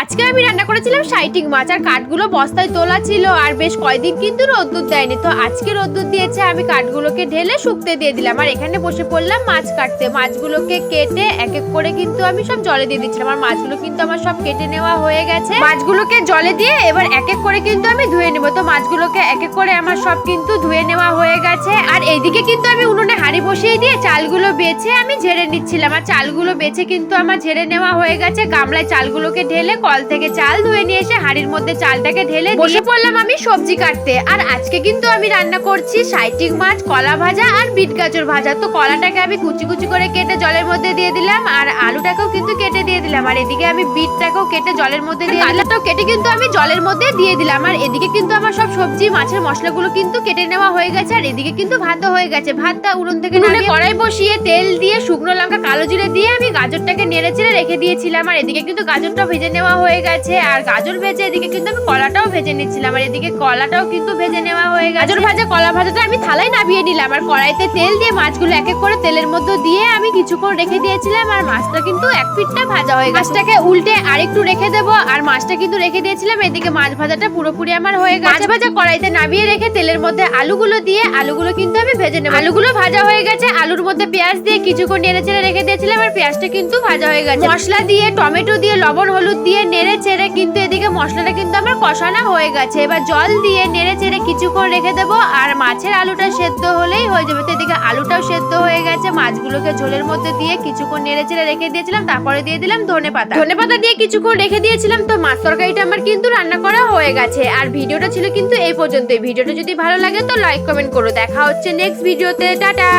আজকে আমি রান্না করেছিলাম সাইটিং মাছ আর কাঠগুলো বস্তায় তোলা ছিল আর বেশ কয়েকদিন কিন্তু রোদ্দুর দেয়নি, তো আজকে রোদ্দুর দিয়েছে। আমি কাঠগুলোকে ঢেলে শুকতে দিয়ে দিলাম আর এখানে বসে পড়লাম মাছ কাটতে। মাছগুলোকে কেটে এক এক করে কিন্তু আমি সব জলে দিয়ে দিচ্ছিলাম আর মাছগুলো কিন্তু আমার সব কেটে নেওয়া হয়ে গেছে। মাছগুলোকে জলে দিয়ে এবার এক এক করে কিন্তু আমি ধুয়ে নেবো। তো মাছগুলোকে এক এক করে আমার সব কিন্তু ধুয়ে নেওয়া হয়ে গেছে আর এইদিকে কিন্তু আমি উনুনে হাঁড়ি বসিয়ে দিয়ে চালগুলো বেছে আমি ঝেড়ে নিচ্ছিলাম আর চালগুলো বেছে কিন্তু আমার ঝেড়ে নেওয়া হয়ে গেছে। গামলায় চালগুলোকে ঢেলে কল থেকে চাল ধুয়ে নিয়ে এসে হাঁড়ির মধ্যে চালটাকে ঢেলে বসে পড়লাম আমি সবজি কাটতে। আর আজকে কিন্তু আমি রান্না করছি সাইটিং মাছ, কলা ভাজা আর বিট গাজর ভাজা। তো কলাটাকে আমি কুচি কুচি করে কেটে জলের মধ্যে দিয়ে দিলাম আর আলুটাকেও কিন্তু কেটে দিয়ে দিলাম আর এদিকে আমি বিটটাকেও কেটে জলের মধ্যে দিয়ে আলুটাও কেটে কিন্তু আমি জলের মধ্যে দিয়ে দিলাম আর এদিকে কিন্তু আমার সব সবজি মাছের মশলাগুলো কিন্তু কেটে নেওয়া হয়ে গেছে আর এদিকে কিন্তু ভাতও হয়ে গেছে। ভাতটা উনুন থেকে নামিয়ে কড়াই বসিয়ে তেল দিয়ে শুকনো লঙ্কা কালো জিরে দিয়ে আমি গাজরটাকে নেড়ে চেড়ে রেখে দিয়েছিলাম আর এদিকে কিন্তু গাজরটা ভেজে নেওয়া হয়ে গেছে আর গাজর ভেজে এদিকে কিন্তু আমি কলাটাও ভেজে নিচ্ছিলাম আর এদিকে কলাটাও কিন্তু ভেজে নেওয়া হয়ে গেছে। গাজর ভাজা কলা ভাজাটা আমি থালায় নামিয়ে নিলাম আর কড়াইতে তেল দিয়ে মাছগুলো এক এক করে তেলের মধ্যে দিয়ে আমি কিছুক্ষণ রেখে দিয়েছিলাম আর মাছটা কিন্তু এক পিঠটা ভাজা হয়ে গেছে। মাছটাকে উল্টে আরেকটু রেখে দেবো আর মাছটা কিন্তু রেখে দিয়েছিলাম। এদিকে মাছ ভাজাটা পুরোপুরি আমার হয়ে গেছে। মাছ ভাজা কড়াইতে নামিয়ে রেখে তেলের মধ্যে আলুগুলো দিয়ে আলুগুলো কিন্তু আমি ভেজে নেব। আলুগুলো ভাজা হয়ে গেছে, আলুর মধ্যে পেঁয়াজ দিয়ে কিছুক্ষণ নেড়ে চেড়ে রেখে দিয়েছিলাম আর পেঁয়াজটা কিন্তু ভাজা হয়ে গেছে। মশলা দিয়ে টমেটো দিয়ে লবণ হলুদ দিয়ে নেড়ে চেড়ে কিন্তু এদিকে মশলাটা কিন্তু আমার কষানো হয়ে গেছে। এবার জল দিয়ে নেড়ে চেড়ে কিছুক্ষণ রেখে দেবো আর মাছের আলুটা সেদ্ধ হলেই হয়ে যাবে। তো এদিকে আলুটাও সেদ্ধ হয়ে গেছে। মাছগুলোকে ঝোলের মধ্যে দিয়ে কিছুক্ষণ নেড়ে চেড়ে রেখে দিয়েছিলাম, তারপরে দিয়ে দিলাম ধনেপাতা। ধনেপাতা দিয়ে কিছুক্ষণ রেখে দিয়েছিলাম। তো মাছ তরকারিটা আমার কিন্তু রান্না করা হয়ে গেছে আর ভিডিওটা ছিল কিন্তু এই পর্যন্তই। ভিডিওটা যদি ভালো লাগে তো লাইক কমেন্ট করো। দেখা হচ্ছে নেক্সট ভিডিওতে। টাটা।